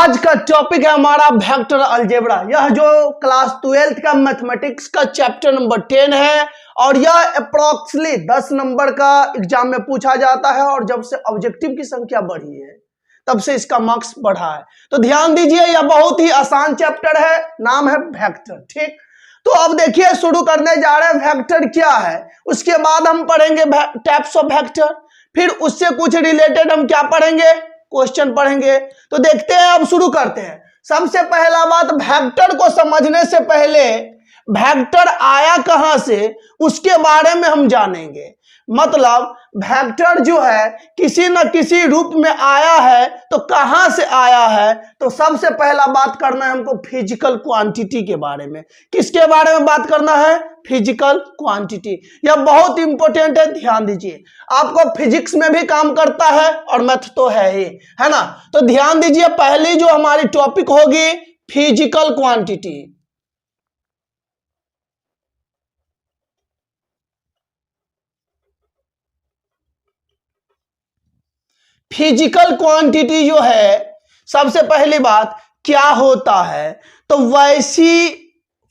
आज का टॉपिक है हमारा वेक्टर अलजेब्रा। यह जो क्लास 12th का मैथमेटिक्स का चैप्टर नंबर 10 है और यह अप्रोक्सली 10 नंबर का एग्जाम में पूछा जाता है और जब से ऑब्जेक्टिव की संख्या बढ़ी है तब से इसका मार्क्स बढ़ा है। तो ध्यान दीजिए, यह बहुत ही आसान चैप्टर है, नाम है वेक्टर। ठीक, तो अब देखिए शुरू करने जा रहे हैं वेक्टर क्या है, उसके बाद हम पढ़ेंगे टाइप्स ऑफ वेक्टर, फिर उससे कुछ रिलेटेड हम क्या पढ़ेंगे, क्वेश्चन पढ़ेंगे। तो देखते हैं, अब शुरू करते हैं। सबसे पहला बात, वेक्टर को समझने से पहले वेक्टर आया कहां से उसके बारे में हम जानेंगे। मतलब वेक्टर जो है किसी न किसी रूप में आया है, तो कहां से आया है। तो सबसे पहला बात करना है हमको फिजिकल क्वांटिटी के बारे में। किसके बारे में बात करना है? Physical quantity. यह बहुत इंपॉर्टेंट है, ध्यान दीजिए। आपको फिजिक्स में भी काम करता है और मैथ तो है ही, है ना। तो ध्यान दीजिए, पहली जो हमारी टॉपिक होगी फिजिकल क्वांटिटी। फिजिकल क्वांटिटी जो है, सबसे पहली बात क्या होता है, तो वैसी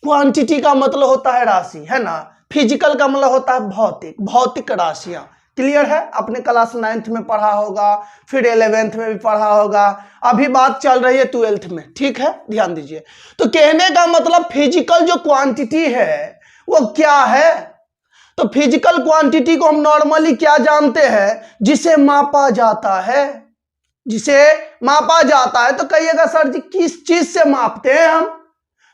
क्वांटिटी का मतलब होता है राशि, है ना। फिजिकल का मतलब होता है भौतिक, भौतिक राशियां। क्लियर है, अपने क्लास 9th में पढ़ा होगा, फिर 11th में भी पढ़ा होगा, अभी बात चल रही है 12th में। ठीक है, ध्यान दीजिए। तो कहने का मतलब फिजिकल जो क्वांटिटी है वो क्या है। तो फिजिकल क्वांटिटी को हम नॉर्मली क्या जानते हैं, जिसे मापा जाता है, जिसे मापा जाता है। तो कहिएगा सर जी किस चीज से मापते हैं हम,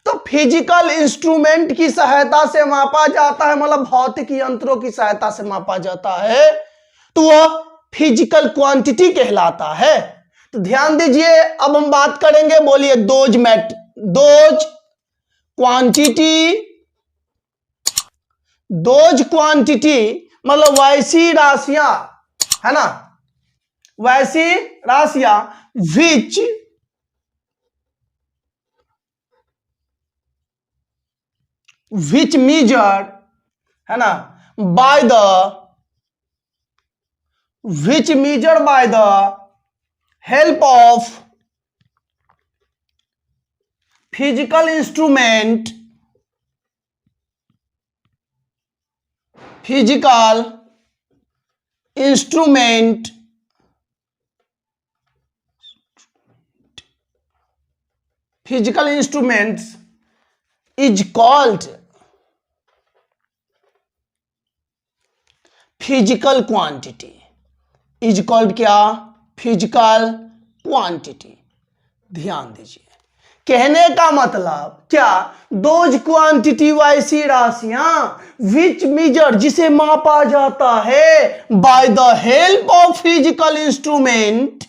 तो फिजिकल इंस्ट्रूमेंट की सहायता से मापा जाता है, मतलब भौतिक यंत्रों की सहायता से मापा जाता है, तो वह फिजिकल क्वांटिटी कहलाता है। तो ध्यान दीजिए, अब हम बात करेंगे, बोलिए दोज क्वांटिटी। दोज क्वांटिटी मतलब वैसी राशियां, है ना, वैसी राशियां विच measured, है ना, by the which measured by the help of physical instrument, physical instruments is called physical quantity. Is called क्या? Physical quantity. ध्यान दीजिए, कहने का मतलब क्या, दोज क्वांटिटी वैसी राशियां विच मेजर जिसे मापा जाता है, by the help of physical instrument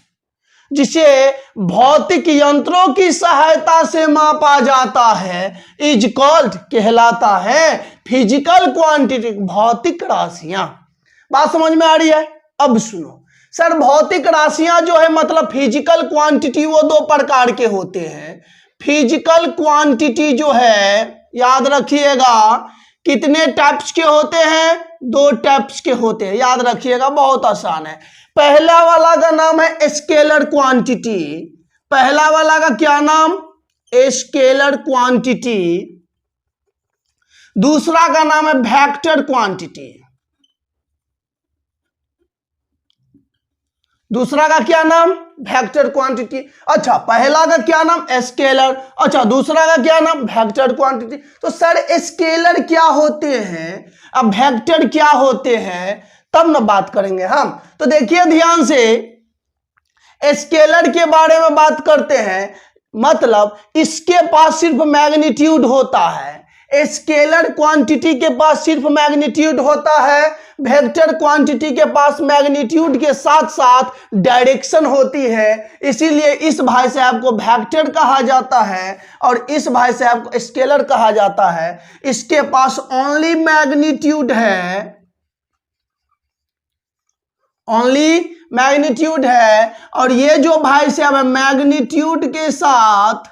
जिसे भौतिक यंत्रों की सहायता से मापा जाता है, इज कॉल्ड कहलाता है फिजिकल क्वांटिटी, भौतिक राशियां। बात समझ में आ रही है? अब सुनो सर, भौतिक राशियां जो है मतलब फिजिकल क्वांटिटी वो दो प्रकार के होते हैं। फिजिकल क्वांटिटी जो है, याद रखिएगा, कितने टाइप्स के होते हैं? 2 टाइप्स के होते हैं, याद रखिएगा, बहुत आसान है। पहला वाला का नाम है स्केलर क्वांटिटी। पहला वाला का क्या नाम? Scalar quantity. दूसरा का नाम है वेक्टर क्वांटिटी। दूसरा का क्या नाम? Vector quantity. अच्छा, पहला का क्या नाम? स्केलर। अच्छा, दूसरा का क्या नाम? Vector quantity. तो सर स्केलर क्या होते हैं, अब वेक्टर क्या होते हैं, तब ना बात करेंगे हम। तो देखिए ध्यान से, स्केलर के बारे में बात करते हैं, मतलब इसके पास सिर्फ मैग्नीट्यूड होता है। स्केलर क्वांटिटी के पास सिर्फ मैग्नीट्यूड होता है, वेक्टर क्वांटिटी के पास मैग्नीट्यूड के साथ साथ डायरेक्शन होती है। इसीलिए इस भाई साहब को वेक्टर कहा जाता है और इस भाई साहब को स्केलर कहा जाता है। इसके पास ओनली मैग्नीट्यूड है, ओनली मैग्नीट्यूड है, और ये जो भाई साहब है मैग्नीट्यूड के साथ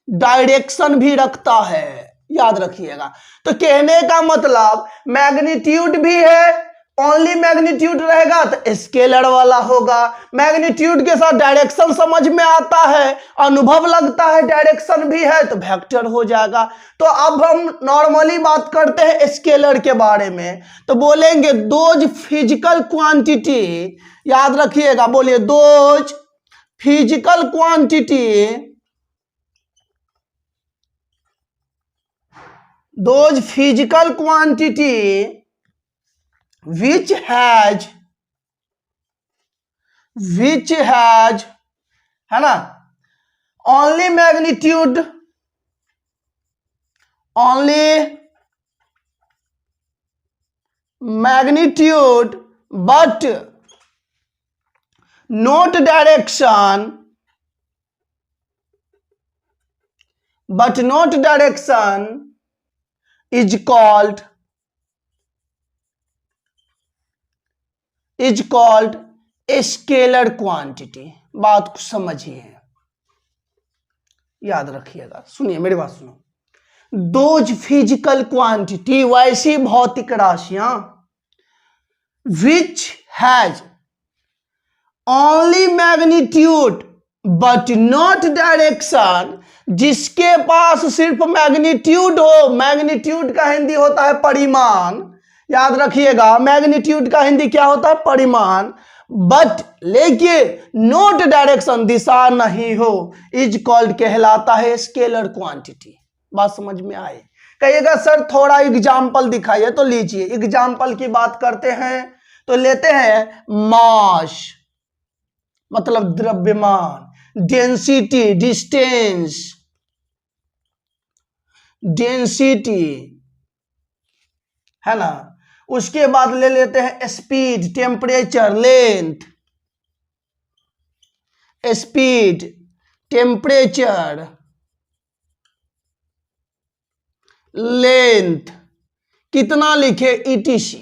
डायरेक्शन भी रखता है, याद रखिएगा। तो कहने का मतलब मैग्नीट्यूड भी है ओनली मैग्नीट्यूड रहेगा तो स्केलर वाला होगा। मैग्नीट्यूड के साथ डायरेक्शन समझ में आता है, अनुभव लगता है, डायरेक्शन भी है तो वेक्टर हो जाएगा। तो अब हम नॉर्मली बात करते हैं स्केलर के बारे में, तो बोलेंगे दोज फिजिकल क्वांटिटी, याद रखिएगा, बोलिए those physical quantity, those physical quantity which has है ना only magnitude but not direction is called scalar quantity. बात को समझिए, याद रखिएगा, सुनिए मेरी बात सुनो। दोज फिजिकल क्वांटिटी वैसी भौतिक राशियां which has only magnitude but not direction, जिसके पास सिर्फ मैग्नीट्यूड हो। मैग्नीट्यूड का हिंदी होता है परिमाण, याद रखिएगा, मैग्नीट्यूड का हिंदी क्या होता है? परिमाण। बट लेकिन नोट डायरेक्शन, दिशा नहीं हो, इज कॉल्ड कहलाता है स्केलर क्वांटिटी। बात समझ में आए? कहिएगा सर थोड़ा एग्जाम्पल दिखाइए, तो लीजिए एग्जाम्पल की बात करते हैं तो लेते हैं मास मतलब द्रव्यमान, डेंसिटी डिस्टेंस, डेंसिटी है ना, उसके बाद ले लेते हैं speed, temperature, length, speed, temperature, length, कितना लिखे ईटीसी,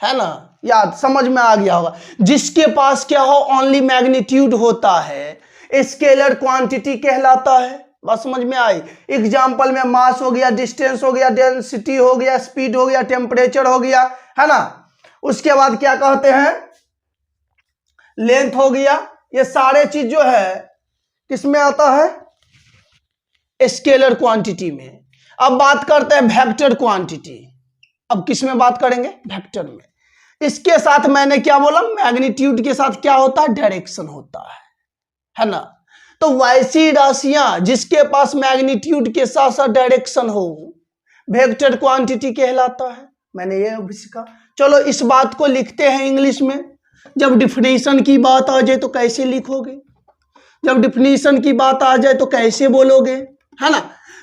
है ना, याद समझ में आ गया होगा। जिसके पास क्या हो? ओनली मैग्नीट्यूड होता है, स्केलर क्वांटिटी कहलाता है। बात समझ में आई? एग्जाम्पल में मास हो गया, डिस्टेंस हो गया, डेंसिटी हो गया, स्पीड हो गया, टेम्परेचर हो गया, है ना। उसके बाद क्या कहते हैं? लेंथ हो गया। ये सारे चीज जो है किसमें आता है? स्केलर क्वांटिटी में। अब बात करते हैं वेक्टर क्वांटिटी। अब किस में बात करेंगे? वेक्टर में। इसके साथ मैंने क्या बोला? मैग्नीट्यूड के साथ क्या होता है? डायरेक्शन होता है ना। तो वैसी राशियां जिसके पास मैग्नीट्यूड के साथ साथ डायरेक्शन हो, वेक्टर क्वांटिटी कहलाता है। मैंने ये भी सीखा। चलो इस बात को लिखते हैं इंग्लिश में। जब डिफिनेशन की बात आ जाए तो कैसे लिखोगे? जब डिफिनेशन की बात आ जाए तो कैसे बोलोगे, है ना।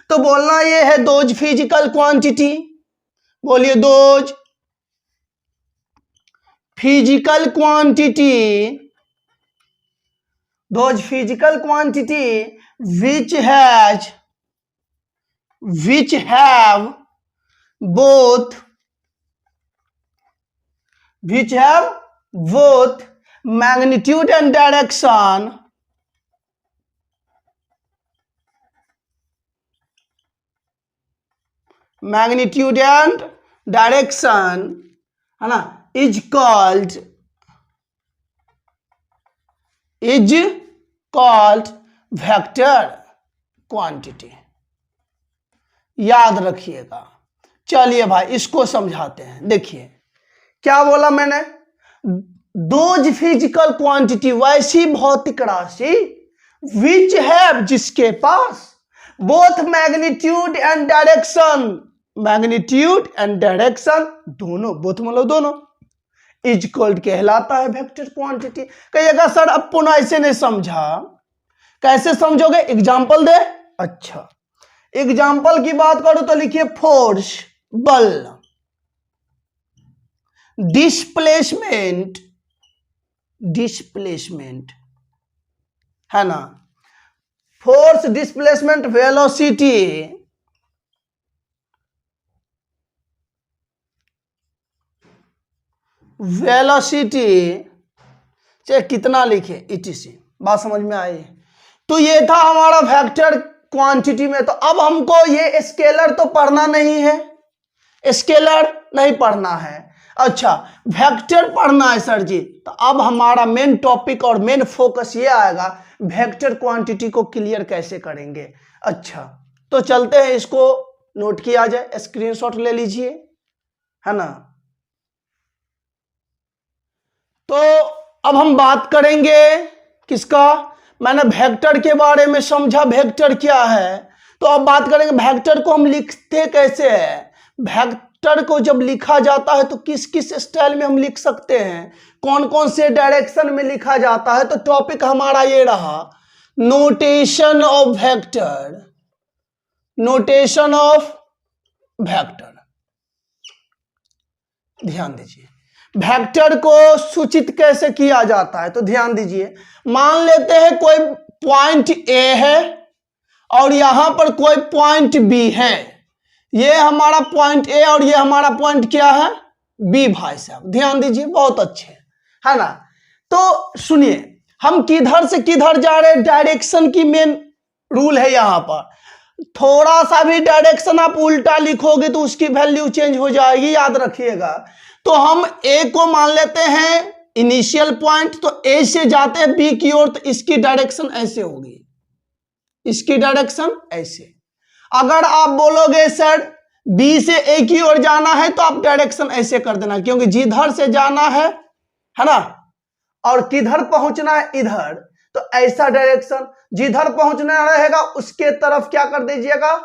तो बोलना ये है दोज फिजिकल क्वांटिटी, बोलिए those physical quantity, those physical quantity which have both magnitude and direction, है ना, is called वेक्टर क्वांटिटी। याद रखिएगा। चलिए भाई इसको समझाते हैं। देखिए क्या बोला मैंने? दोज फिजिकल क्वांटिटी वैसी भौतिक राशि विच हैव जिसके पास both magnitude and direction, magnitude and direction दोनों, बोथ मतलब दोनों, इज कॉल्ड कहलाता है वेक्टर क्वांटिटी। कहिएगा सर अब पुनः ऐसे नहीं समझा, कैसे समझोगे? एग्जाम्पल दे। अच्छा एग्जाम्पल की बात करो तो लिखिए फोर्स बल, डिस्प्लेसमेंट, डिस्प्लेसमेंट है ना, फोर्स, डिस्प्लेसमेंट, वेलोसिटी, वेलोसिटी चाहे कितना लिखे ईटीसी। बात समझ में आई? तो ये था हमारा वेक्टर क्वांटिटी में। तो अब हमको ये स्केलर तो पढ़ना नहीं है, स्केलर नहीं पढ़ना है। अच्छा, वेक्टर पढ़ना है सर जी, तो अब हमारा मेन टॉपिक और मेन फोकस ये आएगा वेक्टर क्वांटिटी को क्लियर कैसे करेंगे। अच्छा, तो चलते हैं, इसको नोट किया जाए, स्क्रीनशॉट ले लीजिए, है ना। तो अब हम बात करेंगे किसका, मैंने वेक्टर के बारे में समझा, वेक्टर क्या है। तो अब बात करेंगे वेक्टर को हम लिखते कैसे हैं। वेक्टर को जब लिखा जाता है तो किस किस स्टाइल में हम लिख सकते हैं, कौन कौन से डायरेक्शन में लिखा जाता है। तो टॉपिक हमारा ये रहा, notation of vector, notation of vector. ध्यान दीजिए, वेक्टर को सूचित कैसे किया जाता है। तो ध्यान दीजिए, मान लेते हैं कोई पॉइंट ए है और यहां पर कोई पॉइंट बी है, ये हमारा पॉइंट ए और ये हमारा पॉइंट क्या है, बी। भाई साहब ध्यान दीजिए, बहुत अच्छे है ना। तो सुनिए, हम किधर से किधर जा रहे हैं, डायरेक्शन की मेन रूल है यहां पर। थोड़ा सा भी डायरेक्शन आप उल्टा लिखोगे तो उसकी वैल्यू चेंज हो जाएगी, याद रखिएगा। तो हम ए को मान लेते हैं इनिशियल पॉइंट, तो ए से जाते हैं बी की ओर, तो इसकी डायरेक्शन ऐसे होगी, इसकी डायरेक्शन ऐसे। अगर आप बोलोगे सर बी से ए की ओर जाना है, तो आप डायरेक्शन ऐसे कर देना, क्योंकि जिधर से जाना है ना, और किधर पहुंचना है इधर, तो ऐसा डायरेक्शन। जिधर पहुंचना रहेगा उसके तरफ क्या कर दीजिएगा,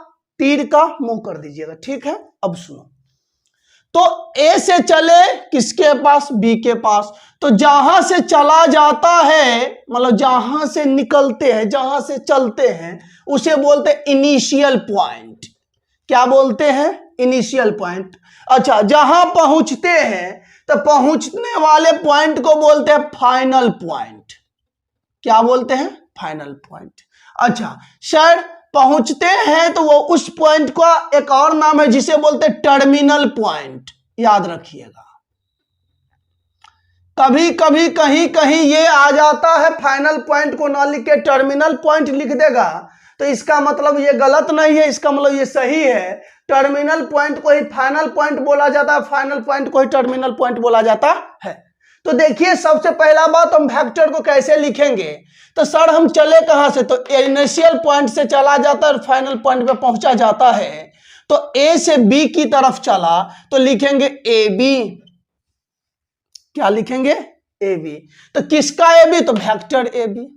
तीर का मुंह कर दीजिएगा। ठीक है, अब सुनो, तो ए से चले किसके पास, बी के पास। तो जहां से चला जाता है, मतलब जहां से निकलते हैं, जहां से चलते हैं, उसे बोलते हैं इनिशियल पॉइंट। क्या बोलते हैं, इनिशियल पॉइंट। अच्छा, जहां पहुंचते हैं तो पहुंचने वाले पॉइंट को बोलते हैं फाइनल पॉइंट। क्या बोलते हैं, फाइनल पॉइंट। अच्छा सर, पहुंचते हैं तो वो उस पॉइंट का एक और नाम है जिसे बोलते हैं टर्मिनल पॉइंट, याद रखिएगा। कभी कभी कहीं कहीं ये आ जाता है, फाइनल पॉइंट को ना लिख के टर्मिनल पॉइंट लिख देगा, तो इसका मतलब ये गलत नहीं है, इसका मतलब ये सही है। टर्मिनल पॉइंट को ही फाइनल पॉइंट बोला जाता है, फाइनल पॉइंट को ही टर्मिनल पॉइंट बोला जाता है। तो देखिए, सबसे पहला बात, हम वेक्टर को कैसे लिखेंगे। तो सर हम चले कहां से, तो इनिशियल पॉइंट से चला जाता है और फाइनल पॉइंट पे पहुंचा जाता है। तो ए से बी की तरफ चला तो लिखेंगे ए बी। क्या लिखेंगे, ए बी। तो किसका ए बी, तो वेक्टर ए बी,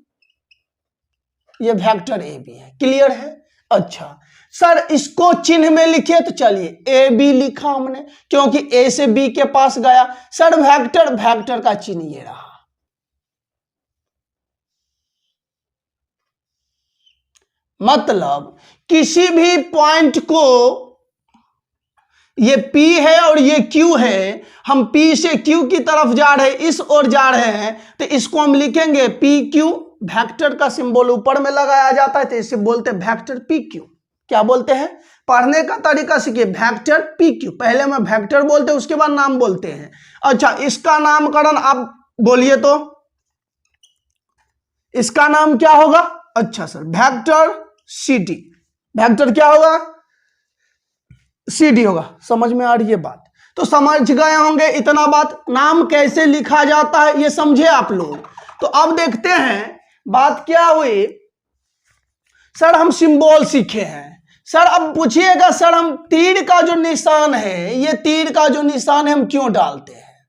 ये वेक्टर ए बी है। क्लियर है। अच्छा सर, इसको चिन्ह में लिखे, तो चलिए ए बी लिखा हमने, क्योंकि ए से बी के पास गया। सर वेक्टर, वेक्टर का चिन्ह ये रहा। मतलब किसी भी पॉइंट को, ये P है और ये Q है, हम P से Q की तरफ जा रहे हैं, इस ओर जा रहे हैं, तो इसको हम लिखेंगे PQ। वेक्टर का सिंबल ऊपर में लगाया जाता है, तो इसे बोलते हैं वेक्टर PQ। क्या बोलते हैं, पढ़ने का तरीका सीखिए, वेक्टर PQ। पहले में वेक्टर बोलते हैं, उसके बाद नाम बोलते हैं। अच्छा, इसका नामकरण आप बोलिए, तो इसका नाम क्या होगा। अच्छा सर, वेक्टर CD। वेक्टर क्या होगा, CD होगा। समझ में आ रही है बात, तो समझ गए होंगे इतना बात। नाम कैसे लिखा जाता है ये समझे आप लोग। तो अब देखते हैं बात क्या हुई। सर हम सिंबल सीखे हैं। सर अब पूछिएगा, सर हम तीर का जो निशान है, ये तीर का जो निशान है हम क्यों डालते हैं,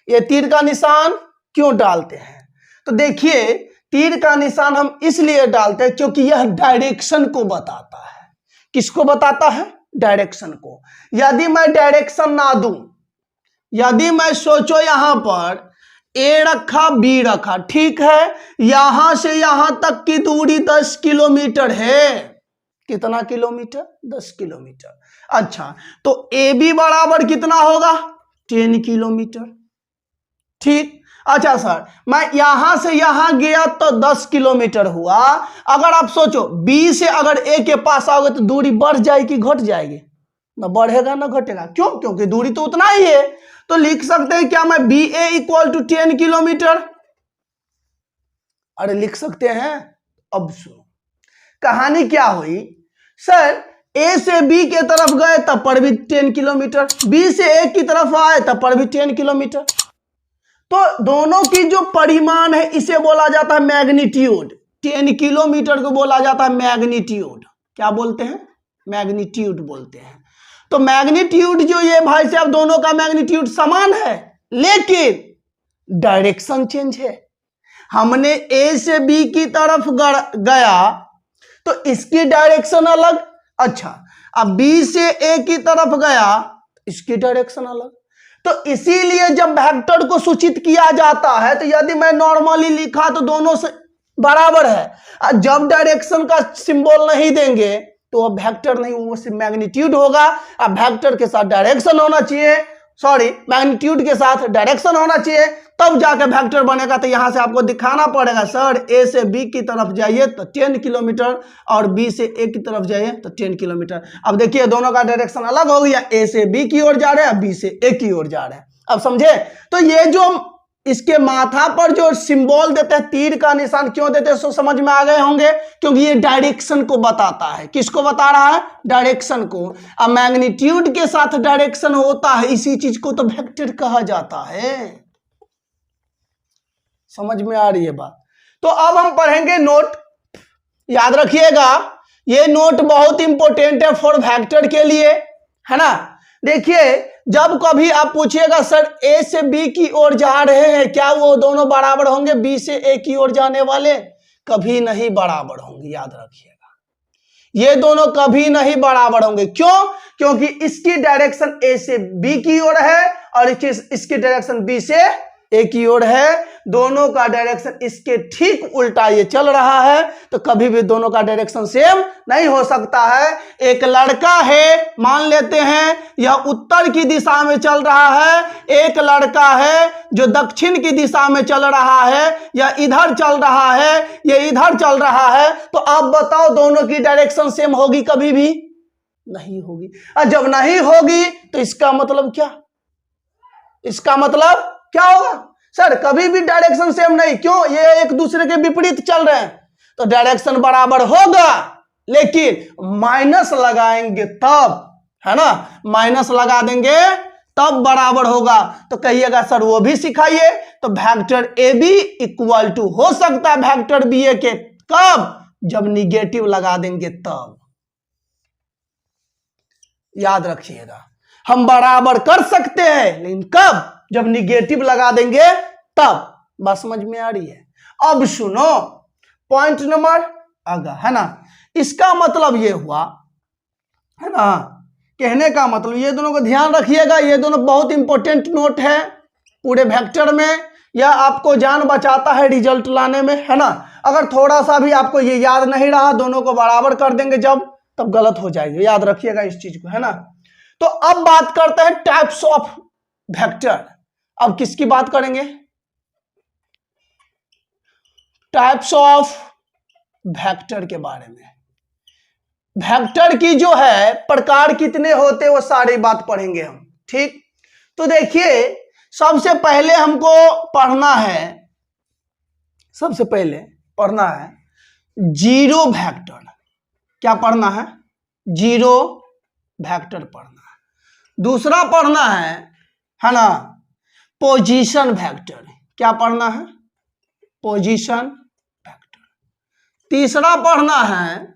ये तीर का निशान क्यों डालते हैं। तो देखिए, तीर का निशान हम इसलिए डालते हैं क्योंकि यह डायरेक्शन को बताता है। किसको बताता है, डायरेक्शन को। यदि मैं डायरेक्शन ना दूं, यदि मैं सोचो यहां पर ए रखा, बी रखा, ठीक है, यहां से यहां तक की दूरी 10 किलोमीटर है। कितना किलोमीटर, 10 किलोमीटर। अच्छा, तो ए बी बराबर कितना होगा, 10 किलोमीटर। ठीक। अच्छा सर, मैं यहां से यहां गया तो 10 किलोमीटर हुआ। अगर आप सोचो बी से अगर ए के पास आओगे तो दूरी बढ़ जाएगी, घट जाएगी, ना बढ़ेगा ना घटेगा। क्यों, क्योंकि दूरी तो उतना ही है। तो लिख सकते हैं क्या, मैं B A equal to 10 kilometre. अरे लिख सकते हैं। अब सुनो, कहानी क्या हुई। सर ए से बी के तरफ गए तब पर भी 10 किलोमीटर, बी से ए की तरफ आए तब पर भी 10 किलोमीटर। तो दोनों की जो परिमाण है इसे बोला जाता है मैग्नीट्यूड। 10 किलोमीटर को बोला जाता है मैग्नीट्यूड। क्या बोलते हैं? मैग्नीट्यूड बोलते हैं। तो मैग्नीट्यूड जो ये भाई साहब दोनों का मैग्नीट्यूड समान है, लेकिन डायरेक्शन चेंज है। हमने ए से बी की तरफ गया तो इसकी डायरेक्शन अलग, अच्छा अब बी से ए की तरफ गया इसकी डायरेक्शन अलग। तो इसीलिए जब वेक्टर को सूचित किया जाता है तो यदि मैं नॉर्मली लिखा तो दोनों से बराबर है, और जब डायरेक्शन का सिंबल नहीं देंगे तो अब वेक्टर नहीं, वो सिर्फ मैग्नीट्यूड होगा। अब वेक्टर के साथ डायरेक्शन होना चाहिए, सॉरी मैग्नीट्यूड के साथ डायरेक्शन होना चाहिए, तब जाके वेक्टर बनेगा। तो यहां से आपको दिखाना पड़ेगा सर ए से बी की तरफ जाइए तो 10 किलोमीटर और बी से ए की तरफ जाइए तो 10 किलोमीटर। अब देखिए दोनों का डायरेक्शन अलग हो गया, ए से बी की ओर जा रहे हैं, बी से ए की ओर जा रहे हैं। अब समझे? तो ये जो इसके माथा पर जो सिंबल देते हैं, तीर का निशान क्यों देते हैं, सो समझ में आ गए होंगे, क्योंकि ये डायरेक्शन को बताता है। किसको बता रहा है? डायरेक्शन को। अब मैग्नीट्यूड के साथ डायरेक्शन होता है, इसी चीज को तो वेक्टर कहा जाता है। समझ में आ रही है बात? तो अब हम पढ़ेंगे नोट। याद रखिएगा ये नोट बहुत इंपॉर्टेंट है फॉर वेक्टर के लिए, है ना। देखिए जब कभी आप पूछिएगा सर ए से बी की ओर जा रहे हैं, क्या वो दोनों बराबर होंगे बी से ए की ओर जाने वाले? कभी नहीं बराबर होंगे, याद रखिएगा ये दोनों कभी नहीं बराबर होंगे। क्यों? क्योंकि इसकी डायरेक्शन ए से बी की ओर है और इसकी डायरेक्शन बी से ए की ओर है। दोनों का डायरेक्शन इसके ठीक उल्टा ये चल रहा है, तो कभी भी दोनों का डायरेक्शन सेम नहीं हो सकता है। एक लड़का है, मान लेते हैं यह उत्तर की दिशा में चल रहा है, एक लड़का है जो दक्षिण की दिशा में चल रहा है, या इधर चल रहा है, ये इधर चल रहा है। तो आप बताओ दोनों की डायरेक्शन सेम होगी? कभी भी नहीं होगी। और जब नहीं होगी तो इसका मतलब क्या? इसका मतलब क्या होगा? सर कभी भी डायरेक्शन सेम नहीं, क्यों? ये एक दूसरे के विपरीत चल रहे हैं, तो डायरेक्शन बराबर होगा, लेकिन माइनस लगाएंगे तब, है ना, माइनस लगा देंगे तब बराबर होगा। तो कहिएगा सर वो भी सिखाइए। तो vector A B equal to हो सकता है वेक्टर बी ए के, कब? जब निगेटिव लगा देंगे तब। याद रखिएगा हम बराबर कर सकते हैं, लेकिन कब? जब निगेटिव लगा देंगे तब। बात समझ में आ रही है? अब सुनो पॉइंट नंबर आगे, है ना। इसका मतलब ये हुआ, है ना, कहने का मतलब ये दोनों को ध्यान रखिएगा, ये दोनों बहुत इंपॉर्टेंट नोट है पूरे वेक्टर में। यह आपको जान बचाता है रिजल्ट लाने में, है ना। अगर थोड़ा सा भी आपको ये याद नहीं रहा, दोनों को बराबर कर देंगे जब, तब गलत हो जाएगी। याद रखिएगा इस चीज को, है ना। तो अब बात करते हैं टाइप्स ऑफ वेक्टर। अब किसकी बात करेंगे? टाइप्स ऑफ वेक्टर के बारे में। वेक्टर की जो है प्रकार कितने होते हैं वो सारी बात पढ़ेंगे हम, ठीक। तो देखिए सबसे पहले हमको पढ़ना है, सबसे पहले पढ़ना है जीरो वेक्टर। क्या पढ़ना है? जीरो वेक्टर पढ़ना है। दूसरा पढ़ना है ना, पोजीशन वेक्टर। क्या पढ़ना है? Position vector. तीसरा पढ़ना है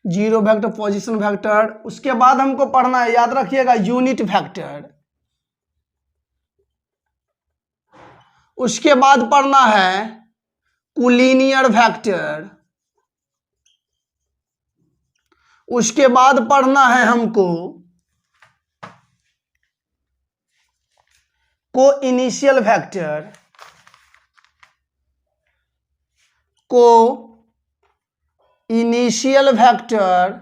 जीरो वेक्टर, पोजीशन वेक्टर। उसके बाद हमको पढ़ना है, याद रखिएगा, यूनिट वेक्टर। उसके बाद पढ़ना है कोलिनियर वेक्टर। उसके बाद पढ़ना है हमको को इनिशियल वेक्टर, को इनिशियल वेक्टर।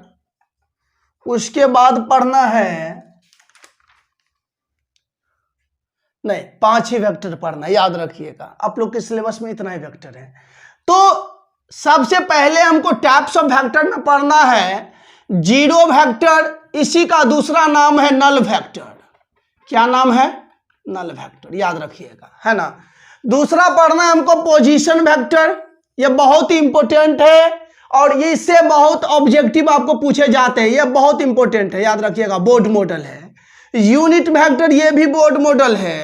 उसके बाद पढ़ना है, नहीं 5 ही वेक्टर पढ़ना, याद रखिएगा आप लोग के सिलेबस में इतना ही वेक्टर है। तो सबसे पहले हमको टाइप्स ऑफ वेक्टर में पढ़ना है जीरो वेक्टर, इसी का दूसरा नाम है नल वेक्टर। क्या नाम है? नल वेक्टर, याद रखिएगा, है ना। दूसरा पढ़ना है हमको पोजीशन वेक्टर, यह बहुत ही इंपॉर्टेंट है और इससे बहुत ऑब्जेक्टिव आपको पूछे जाते हैं, ये बहुत इंपॉर्टेंट है, याद रखिएगा। बोर्ड मॉडल है, यूनिट वेक्टर ये भी बोर्ड मॉडल है,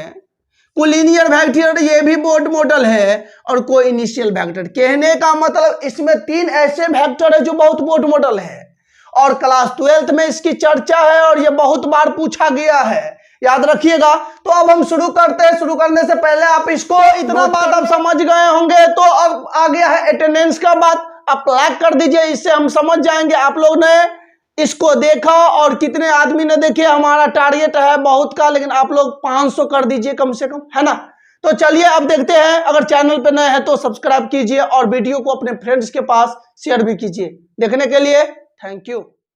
कोलिनियर वेक्टर ये भी बोर्ड मॉडल है, और कोई इनिशियल वेक्टर। कहने का मतलब इसमें 3 ऐसे वेक्टर है जो बहुत बोर्ड मॉडल है, और क्लास 12th में इसकी चर्चा है और ये बहुत बार पूछा गया है, याद रखिएगा। तो अब हम शुरू करते हैं। शुरू करने से पहले आप इसको इतना बात आप समझ गए होंगे, तो अब आ गया है अटेंडेंस का बात। आप लाइक कर दीजिए, इससे हम समझ जाएंगे आप लोग ने इसको देखा और कितने आदमी ने देखे। हमारा टारगेट है बहुत का, लेकिन आप लोग 500 कर दीजिए कम से कम, है ना। तो चलिए अब देखते हैं। अगर चैनल पे नए हैं तो सब्सक्राइब कीजिए और वीडियो को अपने फ्रेंड्स के पास शेयर भी कीजिए। देखने के लिए थैंक यू।